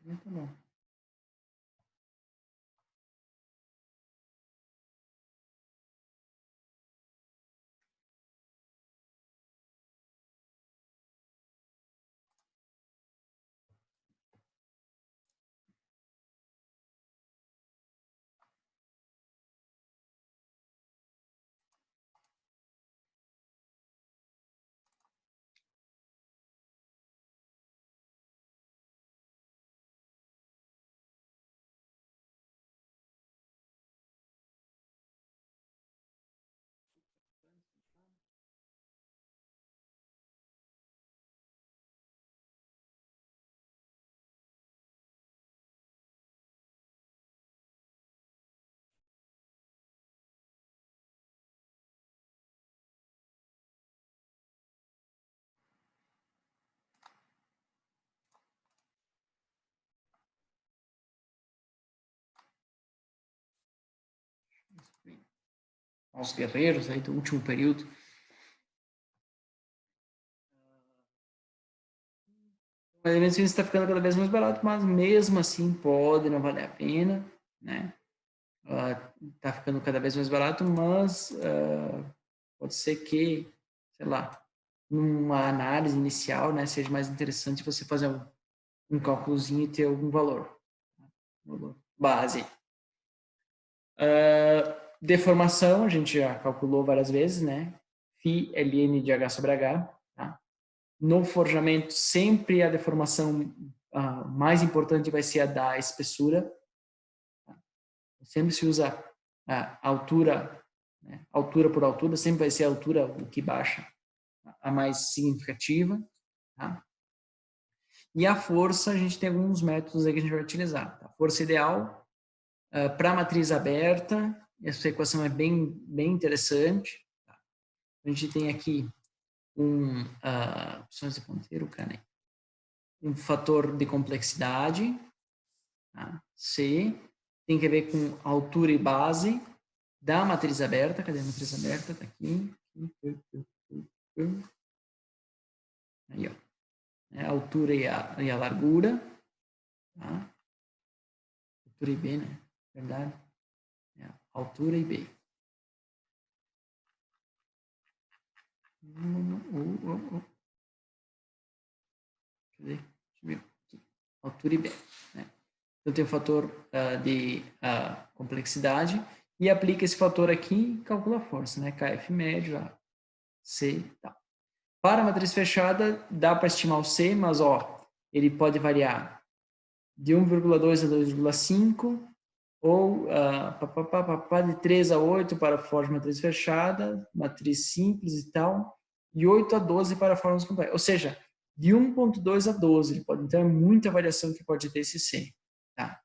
Muito bom. Aos guerreiros aí do último período. O elemento está ficando cada vez mais barato, mas mesmo assim pode não valer a pena, né? Está ficando cada vez mais barato, mas pode ser que, sei lá, numa análise inicial, né, seja mais interessante você fazer um cálculozinho e ter algum valor base. Deformação, a gente já calculou várias vezes, né? Φ ln de H sobre H. Tá? No forjamento, sempre a deformação mais importante vai ser a da espessura. Tá? Sempre se usa a altura, né? Altura por altura, sempre vai ser a altura o que baixa, a mais significativa. Tá? E a força, a gente tem alguns métodos aí que a gente vai utilizar. Tá? Força ideal, para matriz aberta, essa equação é bem interessante. Tá? A gente tem aqui opções de ponteiro, cara, um fator de complexidade, tá? C, tem que ver com altura e base da matriz aberta. Cadê a matriz aberta? Tá aqui. Aí, ó. A altura e a largura. Tá? Altura e B, né? Verdade. Altura e B. Cadê? Altura e B. Né? Então, tem o fator de complexidade e aplica esse fator aqui e calcula a força, né? KF médio, A, C, tal. Para a matriz fechada, dá para estimar o C, mas ó, ele pode variar de 1,2 a 2,5 ou de 3 a 8 para a forma de matriz fechada, matriz simples e tal, e 8 a 12 para formas complexas. Ou seja, de 1,2 a 12, ele pode, então é muita variação que pode ter esse C. Tá?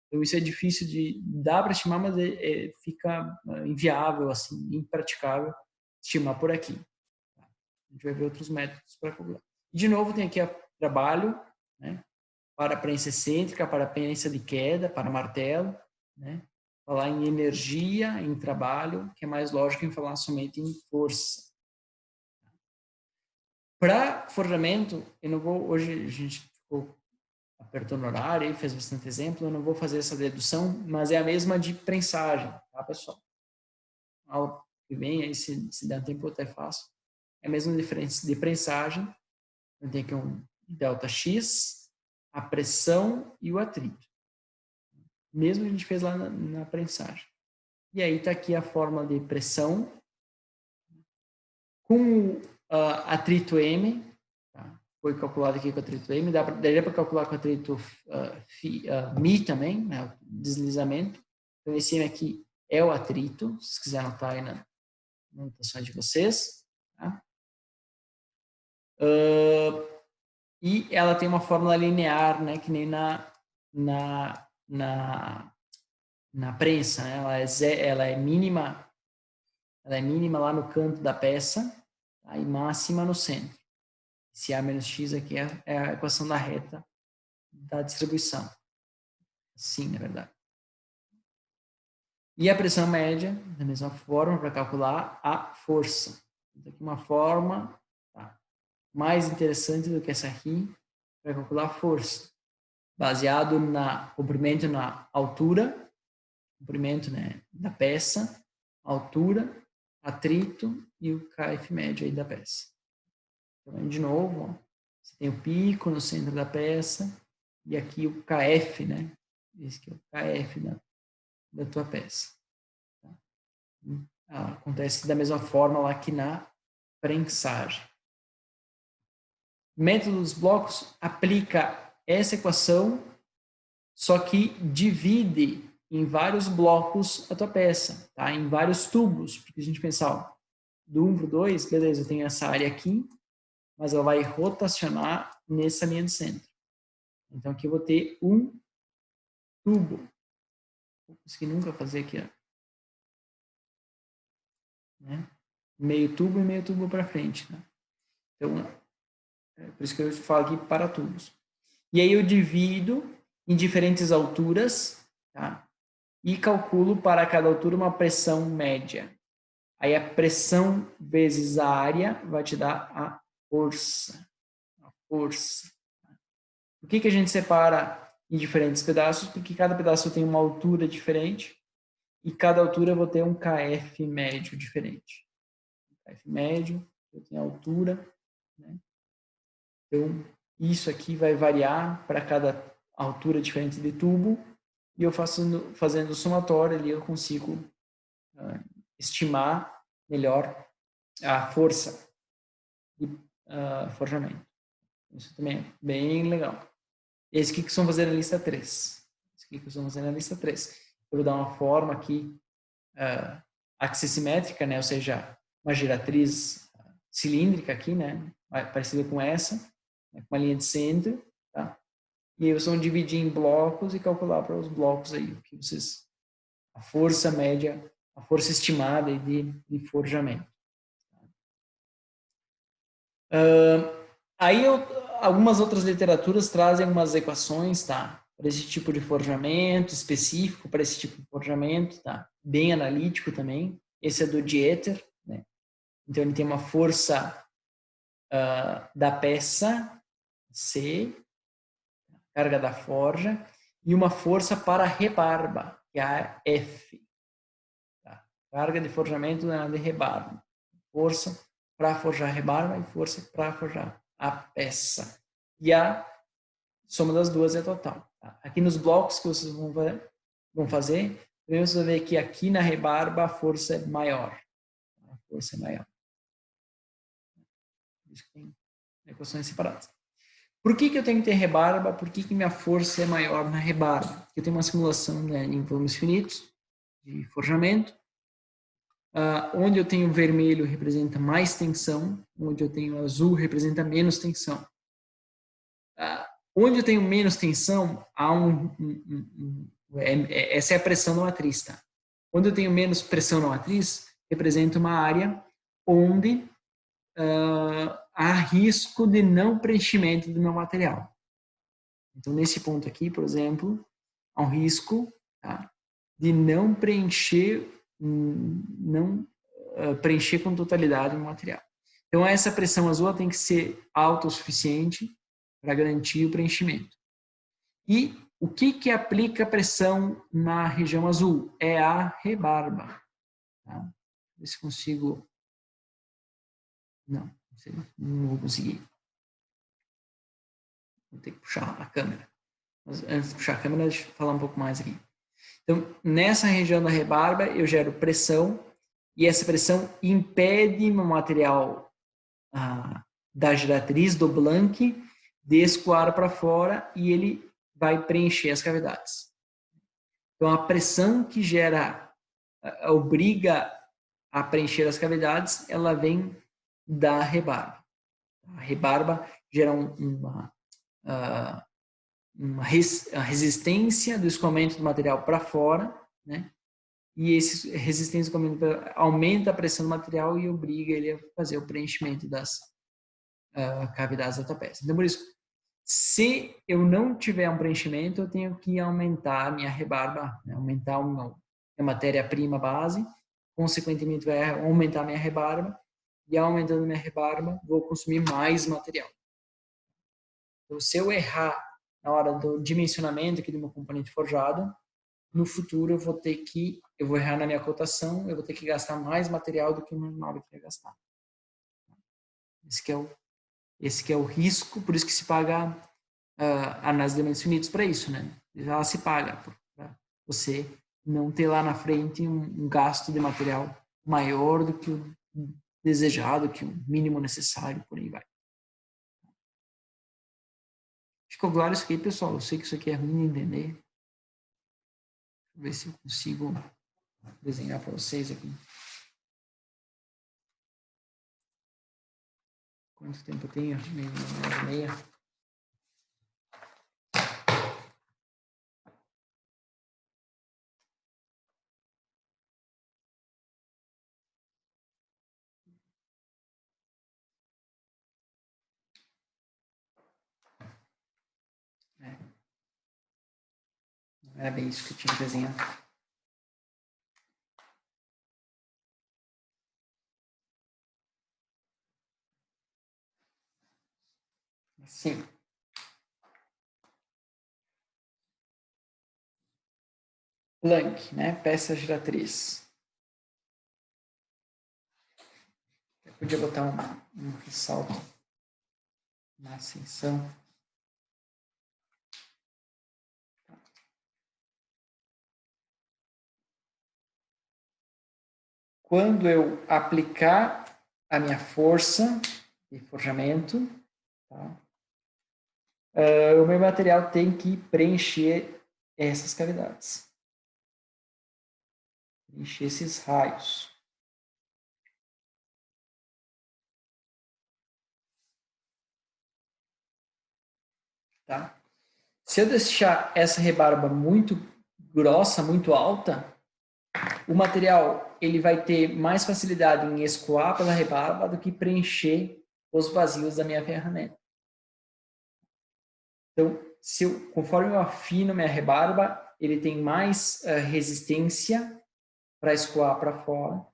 Então isso é difícil dá para estimar, mas fica inviável, assim, impraticável estimar por aqui. Tá? A gente vai ver outros métodos para calcular. De novo, tem aqui o trabalho, né? Para prensa excêntrica, para prensa de queda, para martelo, né? Falar em energia, em trabalho, que é mais lógico em falar somente em força. Para forjamento, eu não vou, hoje a gente ficou apertando o horário e fez bastante exemplo, eu não vou fazer essa dedução, mas é a mesma de prensagem, tá, pessoal? Ao que vem, aí se der tempo eu até faço. É a mesma diferença de prensagem, eu tenho aqui um ΔX, a pressão e o atrito. Mesmo que a gente fez lá na prensagem. E aí está aqui a fórmula de pressão com atrito M, tá? Foi calculado aqui com atrito M, daria para calcular com atrito Mi também, né? O deslizamento. Então esse M aqui é o atrito, se vocês quiserem anotar aí na anotação de vocês. Tá? E ela tem uma fórmula linear, né? Que nem na prensa, né? Ela é mínima lá no canto da peça, tá? E máxima no centro. Esse A menos X aqui é a equação da reta da distribuição. Sim, na verdade. E a pressão média, da mesma forma, para calcular a força. Então, aqui uma forma mais interessante do que essa aqui, para calcular a força. baseado comprimento na altura, comprimento, né, da peça, altura, atrito e o KF médio aí da peça. Então, de novo, ó, você tem o pico no centro da peça e aqui o KF, né? Esse aqui é o KF da tua peça. Tá? Acontece da mesma forma lá que na prensagem. Método dos blocos aplica essa equação, só que divide em vários blocos a tua peça, tá? Em vários tubos, porque a gente pensa, ó, do 1 para o 2, beleza, eu tenho essa área aqui, mas ela vai rotacionar nessa linha de centro. Então, aqui eu vou ter um tubo. Não consegui nunca fazer aqui, ó. Né? Meio tubo e meio tubo para frente. Né? Então, por isso que eu falo aqui para tubos. E aí eu divido em diferentes alturas, tá? E calculo para cada altura uma pressão média. Aí a pressão vezes a área vai te dar a força. A força. Por que a gente separa em diferentes pedaços? Porque cada pedaço tem uma altura diferente e cada altura eu vou ter um KF médio diferente. KF médio, eu tenho altura, né? Então, isso aqui vai variar para cada altura diferente de tubo e eu fazendo o somatório ali eu consigo estimar melhor a força de forjamento. Isso também é bem legal. Esse aqui que estão fazendo a lista 3. Esse aqui que estão fazendo a lista 3. Eu vou dar uma forma aqui axissimétrica, né? Ou seja, uma giratriz cilíndrica aqui, né? Parecida com essa, né? Com uma linha de centro, tá? E aí vocês vão dividir em blocos e calcular para os blocos aí o que vocês, a força média, a força estimada de forjamento. Aí algumas outras literaturas trazem algumas equações, tá? Para esse tipo de forjamento específico, para esse tipo de forjamento, tá? Bem analítico também. Esse é do Dieter, né? Então ele tem uma força da peça C, carga da forja, e uma força para a rebarba, que é a F. Tá? Carga de forjamento de rebarba. Força para forjar a rebarba e força para forjar a peça. E a soma das duas é total. Tá? Aqui nos blocos que vocês vão fazer, também você vai ver que aqui na rebarba a força é maior. A força é maior. Por isso que tem equações separadas. Por que eu tenho que ter rebarba? Por que minha força é maior na rebarba? Porque eu tenho uma simulação, né, em volumes finitos de forjamento, onde eu tenho vermelho representa mais tensão, onde eu tenho azul representa menos tensão. Onde eu tenho menos tensão, há essa é a pressão na matriz. Tá? Onde eu tenho menos pressão na matriz, representa uma área onde há risco de não preenchimento do meu material. Então, nesse ponto aqui, por exemplo, há um risco, tá, de não preencher com totalidade o material. Então, essa pressão azul tem que ser alta o suficiente para garantir o preenchimento. E o que aplica pressão na região azul? É a rebarba. Tá? Ver se consigo... Não vou conseguir. Vou ter que puxar a câmera. Mas antes de puxar a câmera, deixa eu falar um pouco mais aqui. Então, nessa região da rebarba, eu gero pressão e essa pressão impede o material da giratriz, do blank, de escoar para fora e ele vai preencher as cavidades. Então, a pressão que obriga a preencher as cavidades, ela vem da rebarba. A rebarba gera uma resistência do escoamento do material para fora, né? E essa resistência do escoamento aumenta a pressão do material e obriga ele a fazer o preenchimento das cavidades da tua peça. Então, por isso, se eu não tiver um preenchimento, eu tenho que aumentar a minha rebarba, né? Aumentar a minha matéria-prima base, consequentemente vai aumentar a minha rebarba, e aumentando a minha rebarba, vou consumir mais material. Então, se eu errar na hora do dimensionamento aqui do meu componente forjado, no futuro eu vou errar na minha cotação, eu vou ter que gastar mais material do que o normal eu queria gastar. Esse que é o risco, por isso que se paga análise de elementos finitos para isso, né? Ela se paga para você não ter lá na frente um gasto de material maior do que o desejado, que o mínimo necessário, por aí vai. Ficou claro isso aqui, pessoal? Eu sei que isso aqui é ruim de entender. Vou ver se eu consigo desenhar para vocês aqui. Quanto tempo eu tenho? Meia hora e meia. Não era bem isso que eu tinha que desenhar. Assim. Planck, né? Peça giratriz. Eu podia botar um ressalto na ascensão. Quando eu aplicar a minha força de forjamento, tá? O meu material tem que preencher essas cavidades. Preencher esses raios. Tá? Se eu deixar essa rebarba muito grossa, muito alta, o material ele vai ter mais facilidade em escoar pela rebarba do que preencher os vazios da minha ferramenta. Então, conforme eu afino minha rebarba, ele tem mais resistência para escoar para fora.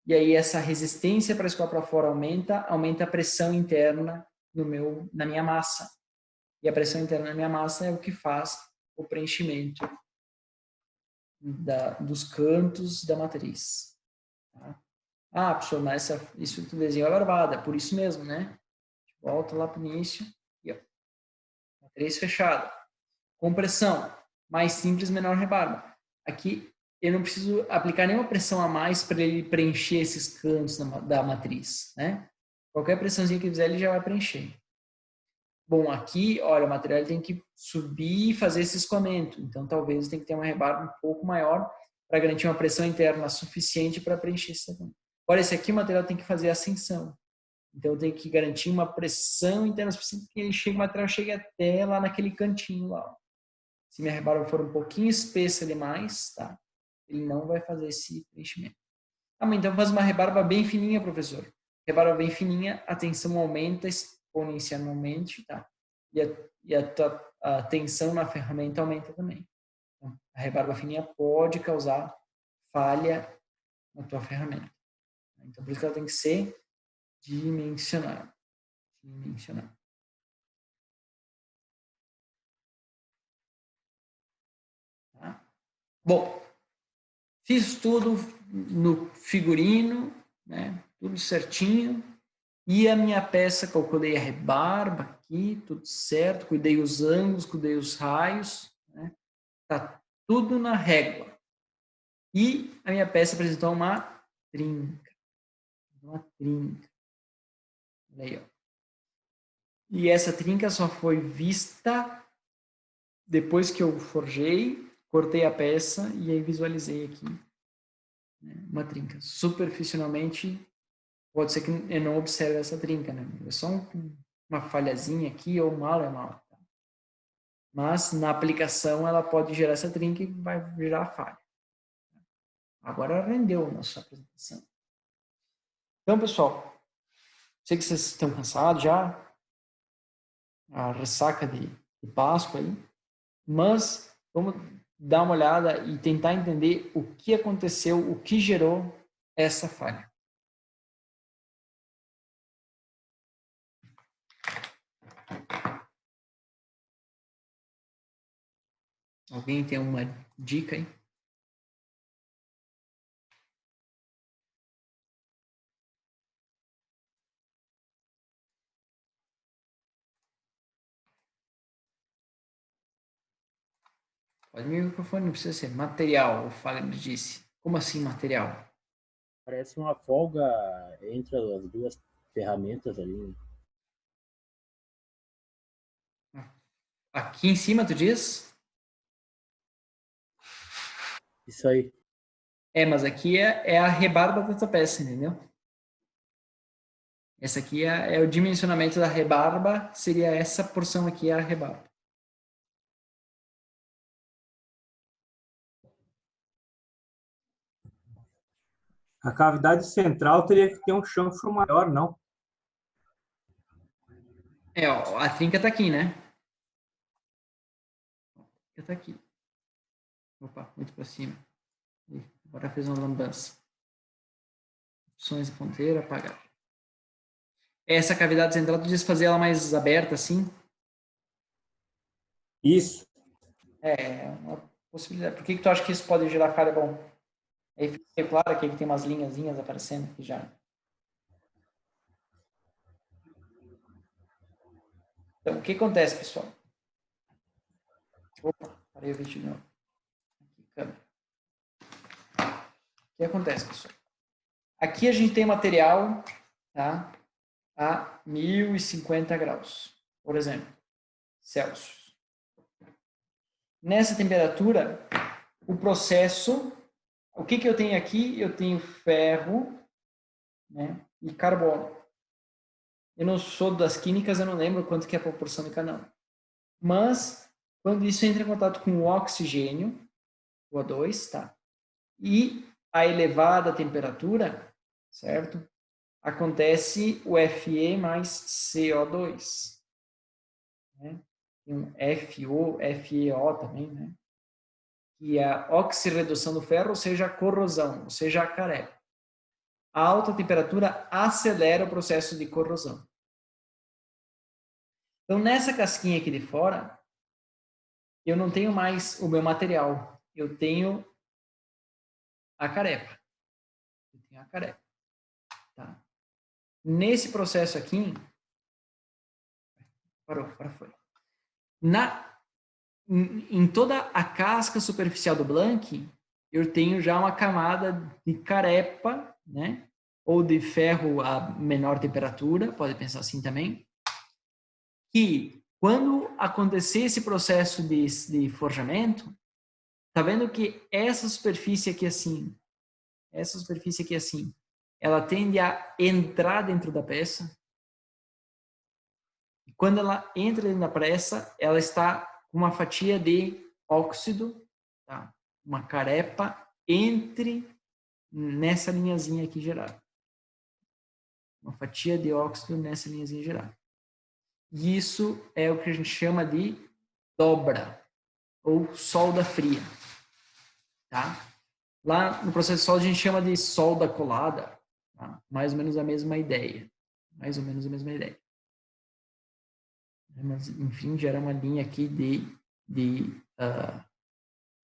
E aí essa resistência para escoar para fora aumenta a pressão interna na minha massa. E a pressão interna na minha massa é o que faz o preenchimento dos cantos da matriz. Tá? Ah, professor, mas isso que tu desenhou é barbada, por isso mesmo, né? Volta lá para o início e ó, matriz fechada. Compressão, mais simples, menor rebarba. Aqui eu não preciso aplicar nenhuma pressão a mais para ele preencher esses cantos da matriz, né? Qualquer pressãozinha que fizer, ele já vai preencher. Bom, aqui, olha, o material tem que subir e fazer esse escoamento. Então, talvez tem que ter uma rebarba um pouco maior para garantir uma pressão interna suficiente para preencher esse escoamento. Olha, esse aqui o material tem que fazer ascensão. Então, tem que garantir uma pressão interna suficiente que o material chegue até lá naquele cantinho lá. Se minha rebarba for um pouquinho espessa demais, tá? Ele não vai fazer esse preenchimento. Ah, mas então faz uma rebarba bem fininha, professor. Rebarba bem fininha, a tensão aumenta exponencialmente, tá? A tensão na ferramenta aumenta também. Então, a rebarba fininha pode causar falha na tua ferramenta. Então, por isso que ela tem que ser dimensionada. Tá? Bom, fiz tudo no figurino, né? Tudo certinho. E a minha peça, calculei a rebarba aqui, tudo certo. Cuidei os ângulos, cuidei os raios. Né? Tá tudo na régua. E a minha peça apresentou uma trinca. Uma trinca. Olha aí, ó. E essa trinca só foi vista depois que eu forjei, cortei a peça e aí visualizei aqui, né, uma trinca. Superficialmente, pode ser que eu não observe essa trinca, né? É só uma falhazinha aqui ou mal é mal. Tá? Mas na aplicação ela pode gerar essa trinca e vai gerar a falha. Agora rendeu a nossa apresentação. Então, pessoal, sei que vocês estão cansados já, a ressaca de Páscoa aí, mas vamos dar uma olhada e tentar entender o que aconteceu, o que gerou essa falha. Alguém tem uma dica aí? Pode me o microfone, não precisa ser. Material, o Fagner disse. Como assim material? Parece uma folga entre as duas ferramentas ali. Aqui em cima, tu diz? Isso aí. Mas aqui é a rebarba dessa peça, entendeu? Essa aqui é o dimensionamento da rebarba, seria essa porção aqui, é a rebarba. A cavidade central teria que ter um chanfro maior, não? Ó, a trinca tá aqui, né? A trinca tá aqui. Opa, muito para cima. Agora fez uma lambança. Opções de ponteira, apagar. Essa cavidade central, tu diz fazer ela mais aberta assim? Isso. É uma possibilidade. Por que tu acha que isso pode gerar falha? Bom, aí fica claro que aqui tem umas linhazinhas aparecendo aqui já. Então, o que acontece, pessoal? Opa, parei o vídeo de novo. Aqui, câmera. O que acontece, pessoal? Aqui a gente tem material, tá? A 1050 graus, por exemplo, Celsius. Nessa temperatura, o processo, o que eu tenho aqui? Eu tenho ferro, né, e carbono. Eu não sou das químicas, eu não lembro quanto que é a proporção de cada um. Mas, quando isso entra em contato com o oxigênio, o O2, tá? E a elevada temperatura, certo? Acontece o Fe mais CO2. Né? Tem um FO, FeO também, né? Que é a oxirredução do ferro, ou seja, a corrosão, ou seja, a careca. A alta temperatura acelera o processo de corrosão. Então, nessa casquinha aqui de fora, eu não tenho mais o meu material, eu tenho a carepa. Eu tenho a carepa. Tá? Nesse processo aqui, parou, para foi. Em toda a casca superficial do Blank, eu tenho já uma camada de carepa, né? Ou de ferro a menor temperatura, pode pensar assim também, que quando acontecer esse processo de forjamento, tá vendo que essa superfície aqui assim, ela tende a entrar dentro da peça. E quando ela entra dentro da peça, ela está com uma fatia de óxido, tá? Uma carepa entre nessa linhazinha aqui gerada. Uma fatia de óxido nessa linhazinha gerada. E isso é o que a gente chama de dobra ou solda fria, tá? Lá no processo de solda a gente chama de solda colada, tá? Mais ou menos a mesma ideia. Mais ou menos a mesma ideia. Mas, enfim, gera uma linha aqui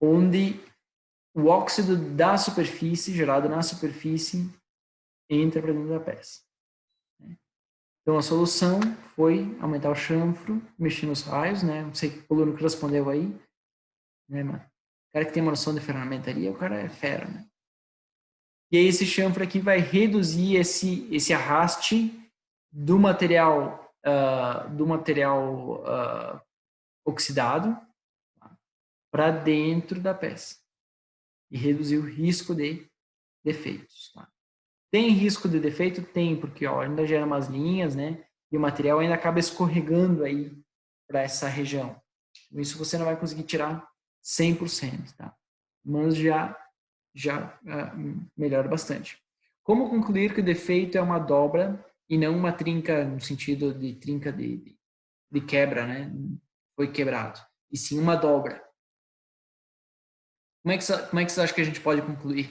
onde o óxido da superfície, gerado na superfície, entra para dentro da peça. Então, a solução foi aumentar o chanfro, mexer nos raios, né? Não sei que o aluno que respondeu aí, né, mano? O cara que tem uma noção de ferramentaria, o cara é fera, né? E aí esse chanfro aqui vai reduzir esse arraste do material oxidado para dentro da peça e reduzir o risco de defeitos. Tá? Tem risco de defeito? Tem, porque ó, ainda gera umas linhas, né? E o material ainda acaba escorregando aí para essa região. Isso você não vai conseguir tirar 100%, tá? Mas já melhora bastante. Como concluir que o defeito é uma dobra e não uma trinca no sentido de trinca de quebra, né? Foi quebrado. E sim uma dobra. Como é que você acha que a gente pode concluir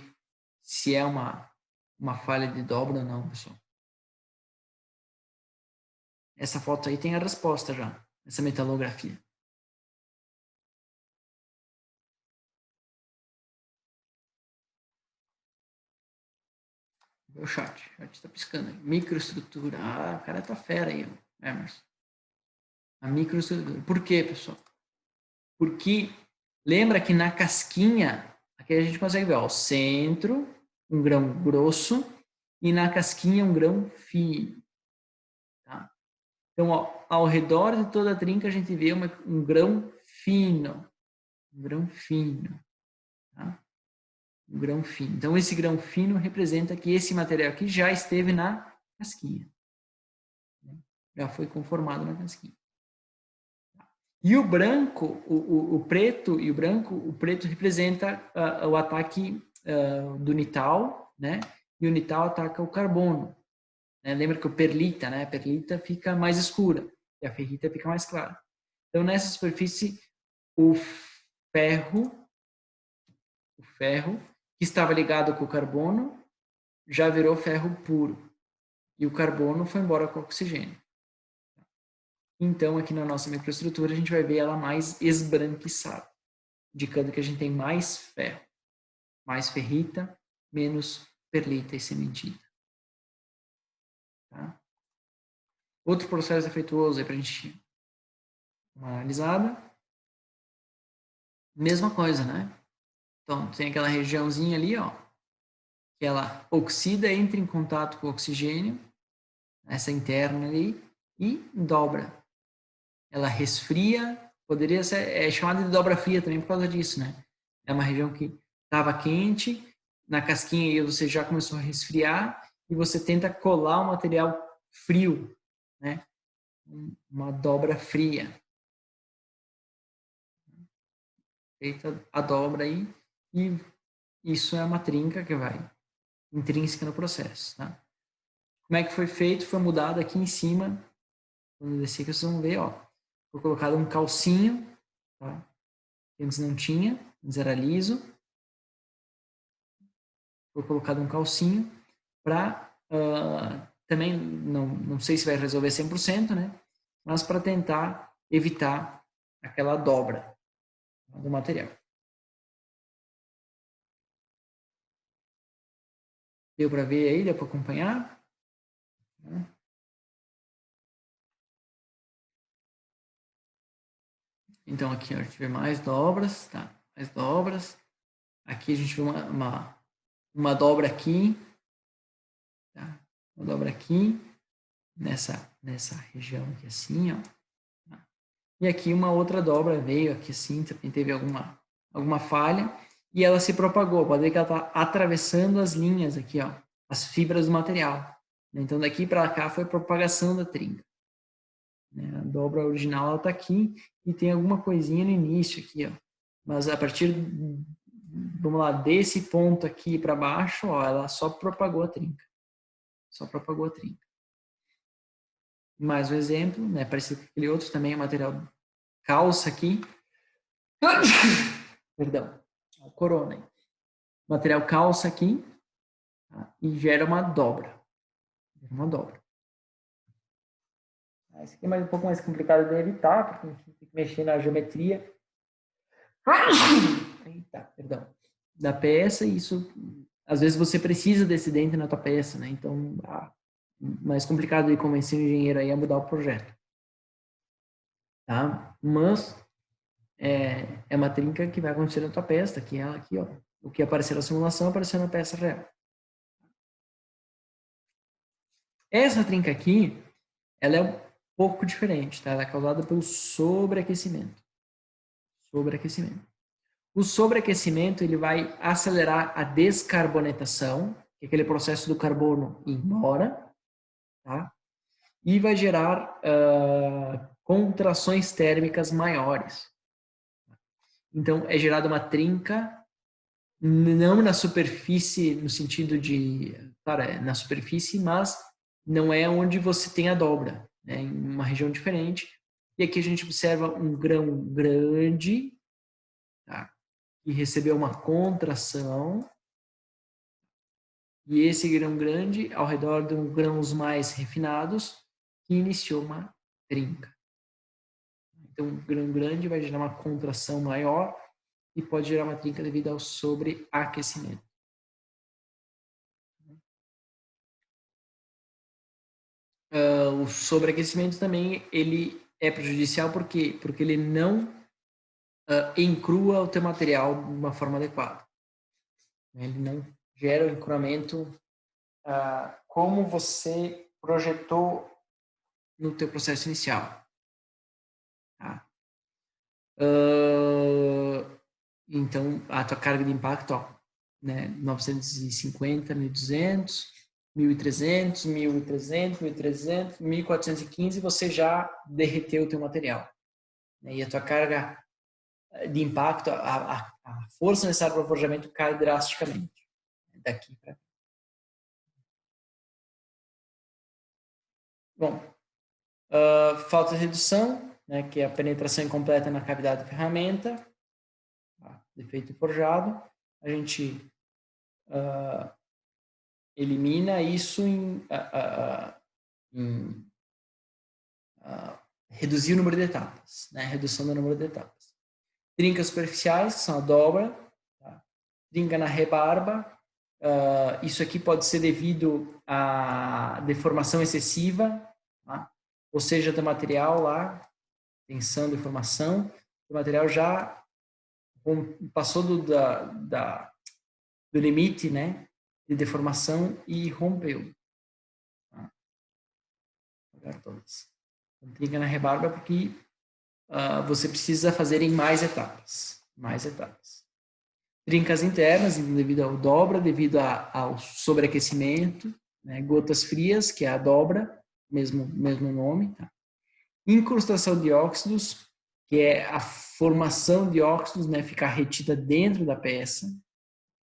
se é uma falha de dobra ou não, pessoal? Essa foto aí tem a resposta já, essa metalografia. O chat está piscando aí. Microestrutura. Ah, o cara tá fera aí, Emerson. A microestrutura. Por quê, pessoal? Porque lembra que na casquinha, aqui a gente consegue ver ó, o centro, um grão grosso, e na casquinha um grão fino. Tá? Então, ó, ao redor de toda a trinca a gente vê um grão fino. Um grão fino. Tá? Um grão fino. Então, esse grão fino representa que esse material aqui já esteve na casquinha. Já foi conformado na casquinha. E o branco, o preto e o branco, o preto representa o ataque do nital, né? E o nital ataca o carbono. Né? Lembra que o perlita, né? A perlita fica mais escura e a ferrita fica mais clara. Então, nessa superfície, o ferro que estava ligado com o carbono já virou ferro puro e o carbono foi embora com o oxigênio. Então, aqui na nossa microestrutura, a gente vai ver ela mais esbranquiçada, indicando que a gente tem mais ferro, mais ferrita, menos perlita e cementita. Tá? Outro processo efeituoso aí para a gente dar uma analisada. Mesma coisa, né? Então, tem aquela regiãozinha ali, ó, que ela oxida, entra em contato com o oxigênio, essa interna ali, e dobra. Ela resfria, poderia ser chamada de dobra fria também por causa disso, né? É uma região que estava quente, na casquinha você já começou a resfriar e você tenta colar o material frio, né? Uma dobra fria. Feita a dobra aí e isso é uma trinca que vai intrínseca no processo, tá? Como é que foi feito? Foi mudado aqui em cima, quando descer que vocês vão ver, ó. Foi colocado um calcinho, tá? Que antes não tinha, antes era liso. Foi colocado um calcinho para também, não sei se vai resolver 100%, né? Mas para tentar evitar aquela dobra do material. Deu para ver aí? Deu para acompanhar? Então, aqui ó, a gente vê mais dobras, tá? Mais dobras. Aqui a gente vê uma dobra aqui, tá? Uma dobra aqui, nessa região aqui assim, ó. Tá? E aqui uma outra dobra veio aqui assim, também teve alguma falha, e ela se propagou. Pode ver que ela está atravessando as linhas aqui, ó, as fibras do material. Então, daqui para cá foi propagação da trinca. A dobra original está aqui e tem alguma coisinha no início aqui, ó. Mas a partir, vamos lá, desse ponto aqui para baixo, ó, ela só propagou a trinca. Só propagou a trinca. Mais um exemplo, né, parecido com aquele outro também, o material calça aqui. Perdão, corona aí. O material calça aqui, tá? E gera uma dobra. Uma dobra. Esse aqui é um pouco mais complicado de evitar, porque a gente tem que mexer na geometria. Eita, perdão. Da peça, e isso, às vezes você precisa desse dente na tua peça, né? Então, mais complicado de convencer o engenheiro aí a mudar o projeto. Tá? Mas é uma trinca que vai acontecer na tua peça, que é ela aqui, ó. O que apareceu na simulação apareceu na peça real. Essa trinca aqui, ela é um pouco diferente, tá? Ela é causada pelo sobreaquecimento. Sobreaquecimento. O sobreaquecimento ele vai acelerar a descarbonatação, que é aquele processo do carbono ir embora, tá? E vai gerar contrações térmicas maiores. Então, é gerada uma trinca, não na superfície, no sentido de, claro, é na superfície, mas não é onde você tem a dobra, né? Em uma região diferente. E aqui a gente observa um grão grande, tá? Que recebeu uma contração, e esse grão grande, ao redor de grãos mais refinados, que iniciou uma trinca. Então, um grão grande vai gerar uma contração maior e pode gerar uma trinca devido ao sobreaquecimento. o sobreaquecimento também ele é prejudicial porque ele não encrua o teu material de uma forma adequada. Ele não gera o encruamento como você projetou no teu processo inicial. Tá? Então, a tua carga de impacto, ó, né, 950, 1.200, 1.300, 1.300, 1.300, 1.415, você já derreteu o teu material. Né? E a tua carga de impacto, a força necessária para o forjamento cai drasticamente. Daqui para cá. Bom, falta de redução, né, que é a penetração incompleta na cavidade da ferramenta, defeito forjado. A gente elimina isso em reduzir o número de etapas, né? Redução do número de etapas. Trincas superficiais, que são a dobra, tá? Trinca na rebarba, isso aqui pode ser devido à deformação excessiva, tá? Ou seja, do material lá, tensão, deformação, o material já passou do limite, né, de deformação e rompeu. Tá? Então, trinca na rebarba porque você precisa fazer em mais etapas. Trincas internas, devido ao dobra, devido ao sobreaquecimento, né? Gotas frias, que é a dobra, mesmo nome. Tá? Incrustação de óxidos, que é a formação de óxidos, né? Ficar retida dentro da peça.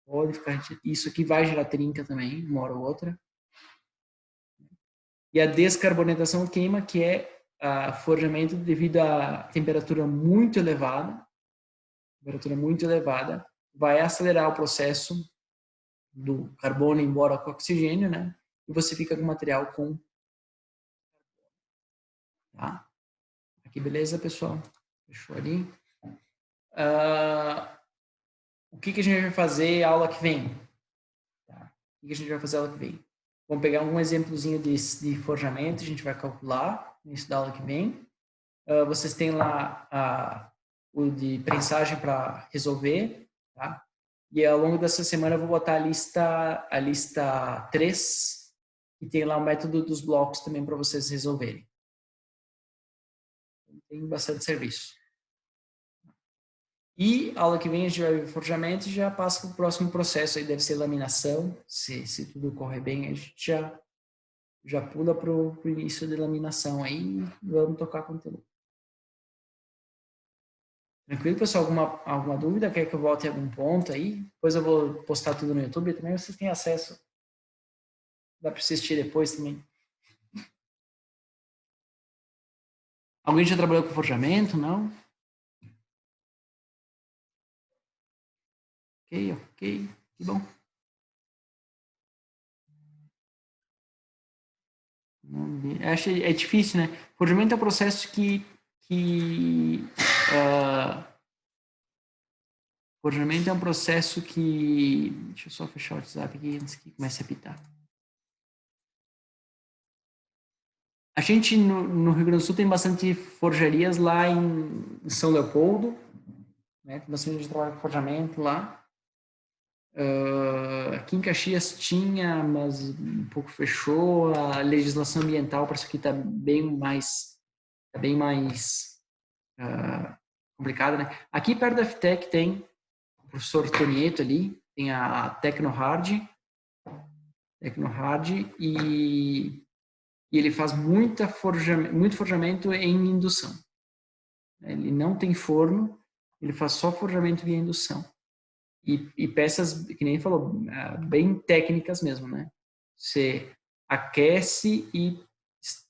Pode ficar retida. Isso aqui vai gerar trinca também, uma hora ou outra. E a descarbonatação queima, que é forjamento devido a temperatura muito elevada, vai acelerar o processo do carbono embora com oxigênio, né? E você fica com o material com... Tá? Aqui, beleza, pessoal? Fechou ali. O que a gente vai fazer aula que vem? Tá? O que a gente vai fazer aula que vem? Vamos pegar um exemplozinho de forjamento, a gente vai calcular no início da aula que vem. Vocês têm lá o de prensagem para resolver, tá? E ao longo dessa semana eu vou botar a lista 3, e tem lá o método dos blocos também para vocês resolverem. Tem bastante serviço. E a aula que vem a gente vai ver forjamento e já passa para o próximo processo, aí deve ser laminação. Se tudo correr bem, a gente já pula para o início de laminação aí e vamos tocar conteúdo. Tranquilo, pessoal? Alguma dúvida? Quer que eu volte em algum ponto aí? Depois eu vou postar tudo no YouTube também, vocês têm acesso. Dá para assistir depois também. Alguém já trabalhou com forjamento? Não? Ok. Que bom. Acho é difícil, né? Forjamento é um processo forjamento é um processo que... Deixa eu só fechar o WhatsApp aqui antes que comece a apitar. A gente, no Rio Grande do Sul, tem bastante forjarias lá em São Leopoldo, né? Tem bastante gente que trabalha com forjamento lá. Aqui em Caxias tinha, mas um pouco fechou. A legislação ambiental parece que está bem mais complicada, né? Aqui perto da FTEC tem o professor Tonieto ali, tem a Tecnohard, e ele faz muito forjamento em indução. Ele não tem forno, ele faz só forjamento via indução. E peças, que nem ele falou, bem técnicas mesmo, né? Você aquece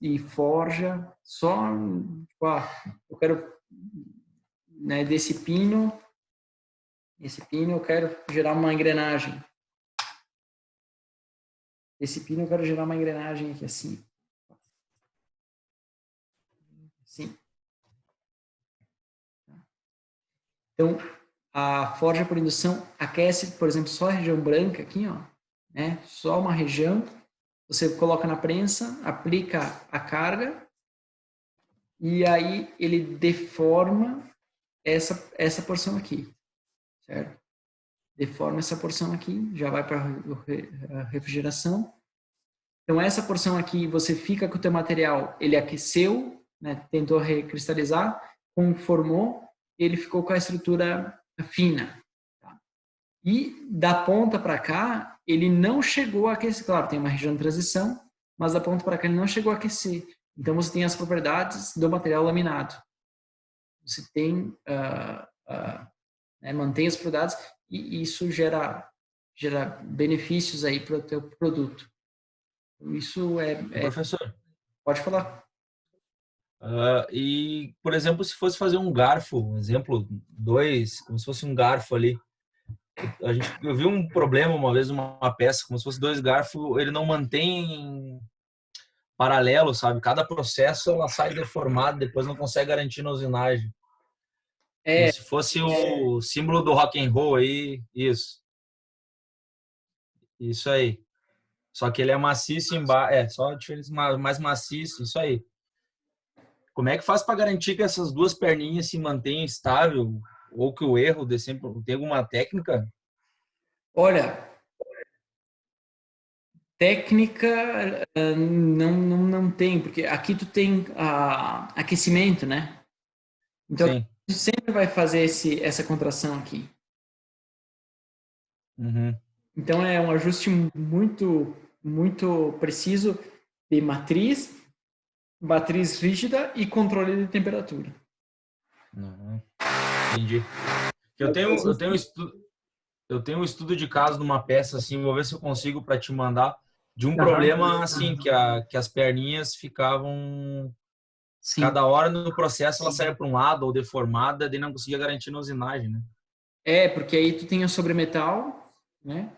e forja só, tipo, eu quero, né, desse pino eu quero gerar uma engrenagem. Esse pino eu quero gerar uma engrenagem aqui assim. Assim. Então, a forja por indução aquece, por exemplo, só a região branca aqui, ó, né? Só uma região, você coloca na prensa, aplica a carga e aí ele deforma essa porção aqui, certo? Deforma essa porção aqui, já vai para a refrigeração. Então, essa porção aqui, você fica com o teu material, ele aqueceu, né, tentou recristalizar, conformou, ele ficou com a estrutura fina. Tá? E da ponta para cá, ele não chegou a aquecer. Claro, tem uma região de transição, mas da ponta para cá ele não chegou a aquecer. Então, você tem as propriedades do material laminado. Você tem, né, mantém as propriedades e isso gera benefícios aí para o teu produto. Isso Professor, pode falar. e, por exemplo, se fosse fazer um garfo, um exemplo, dois, como se fosse um garfo ali, eu vi um problema uma vez numa peça, como se fosse dois garfos, ele não mantém paralelo, sabe? Cada processo ela sai deformada, depois não consegue garantir na usinagem. Como se fosse o símbolo do rock and roll aí, isso. Isso aí. Só que ele é maciço embaixo, só a diferença mais maciço, isso aí. Como é que faz para garantir que essas duas perninhas se mantenham estável ou que o erro dê sempre tem alguma técnica? Olha, técnica não tem, porque aqui tu tem aquecimento, né? Então, Sim. tu sempre vai fazer essa contração aqui. Uhum. Então, é um ajuste muito, muito preciso de matriz rígida e controle de temperatura. Uhum. Entendi. Eu tenho um estudo de caso numa peça assim, vou ver se eu consigo para te mandar de um problema assim que as perninhas ficavam Sim. cada hora no processo ela saía para um lado ou deformada, daí não conseguia garantir na usinagem, né? Porque aí tu tem o sobremetal, né?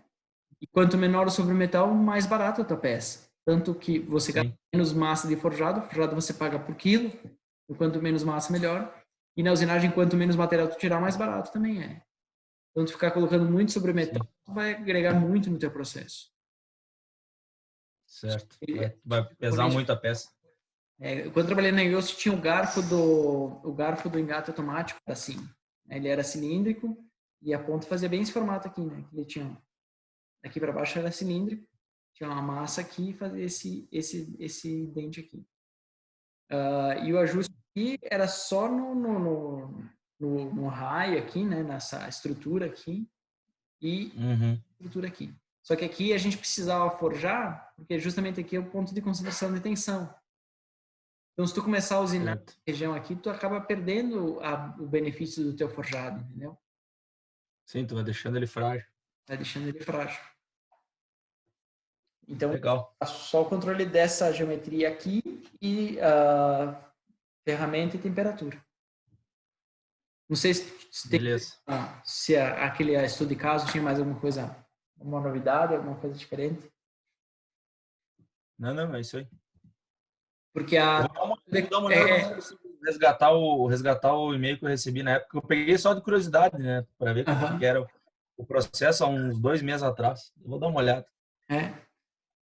E quanto menor o sobremetal, mais barata a tua peça. Tanto que você gasta menos massa de forjado você paga por quilo, e quanto menos massa, melhor. E na usinagem, quanto menos material tu tirar, mais barato também é. Então, tu ficar colocando muito sobremetal, tu vai agregar muito no teu processo. Certo. Vai pesar muito a peça. Quando eu trabalhei na Yost, tinha o garfo do engate automático, assim. Ele era cilíndrico e a ponta fazia bem esse formato aqui, né? Ele tinha, aqui para baixo era cilíndrico, tinha uma massa aqui e fazia esse dente aqui. E o ajuste aqui era só no raio aqui, né? Nessa estrutura aqui e estrutura aqui. Só que aqui a gente precisava forjar, porque justamente aqui é o ponto de concentração de tensão. Então, se tu começar a usinar na região aqui, tu acaba perdendo o benefício do teu forjado, entendeu? Sim, tu vai deixando ele frágil. Vai deixando ele frágil. Então, legal. Só o controle dessa geometria aqui e ferramenta e temperatura. Não sei se aquele estudo de caso tinha mais alguma coisa, alguma novidade, alguma coisa diferente. Não, é isso aí. Porque vou dar uma olhada resgatar o e-mail que eu recebi na época. Eu peguei só de curiosidade, né? Para ver como que era o processo há uns 2 meses atrás. Eu vou dar uma olhada.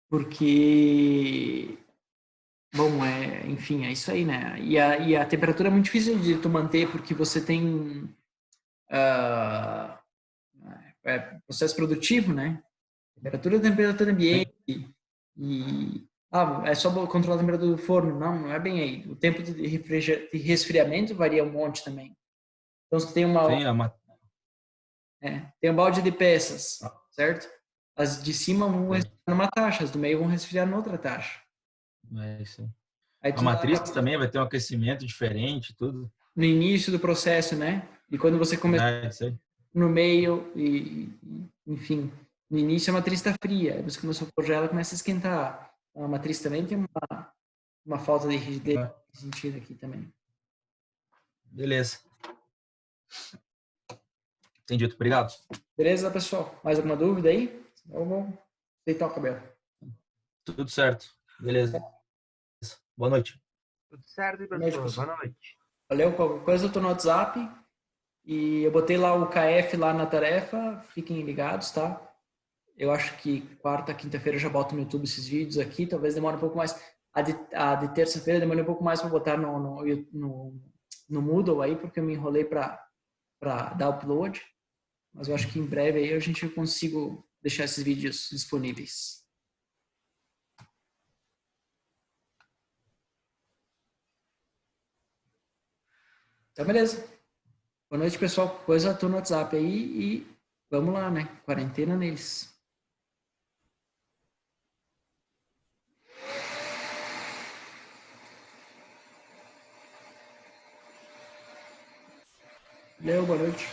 Porque... Bom, enfim, é isso aí, né? E a temperatura é muito difícil de tu manter, porque você tem processo produtivo, né? Temperatura ambiente é só controlar a temperatura do forno. Não é bem aí. O tempo de resfriamento varia um monte também. Então, você tem tem um balde de peças, certo? As de cima vão resfriar numa taxa, as do meio vão resfriar noutra taxa. É isso aí. A matriz também vai ter um aquecimento diferente, tudo. No início do processo, né? E quando você começa no meio, enfim, no início a matriz está fria, aí você começou a forjar, ela começa a esquentar. A matriz também tem uma falta de rigidez nesse sentido aqui também. Beleza. Entendido, obrigado. Beleza, pessoal? Mais alguma dúvida aí? Eu vou deitar o cabelo. Tudo certo. Beleza. Boa noite. Tudo certo, professor. Boa noite. Valeu, qualquer coisa eu tô no WhatsApp e eu botei lá o KF lá na tarefa, fiquem ligados, tá? Eu acho que quarta, quinta-feira eu já boto no YouTube esses vídeos aqui. Talvez demore um pouco mais. A de terça-feira demorei um pouco mais para botar no Moodle aí, porque eu me enrolei para dar upload. Mas eu acho que em breve aí a gente consigo deixar esses vídeos disponíveis. Então, beleza. Boa noite, pessoal. Coisa eu tô no WhatsApp aí e vamos lá, né? Quarentena neles. Valeu, boa noite.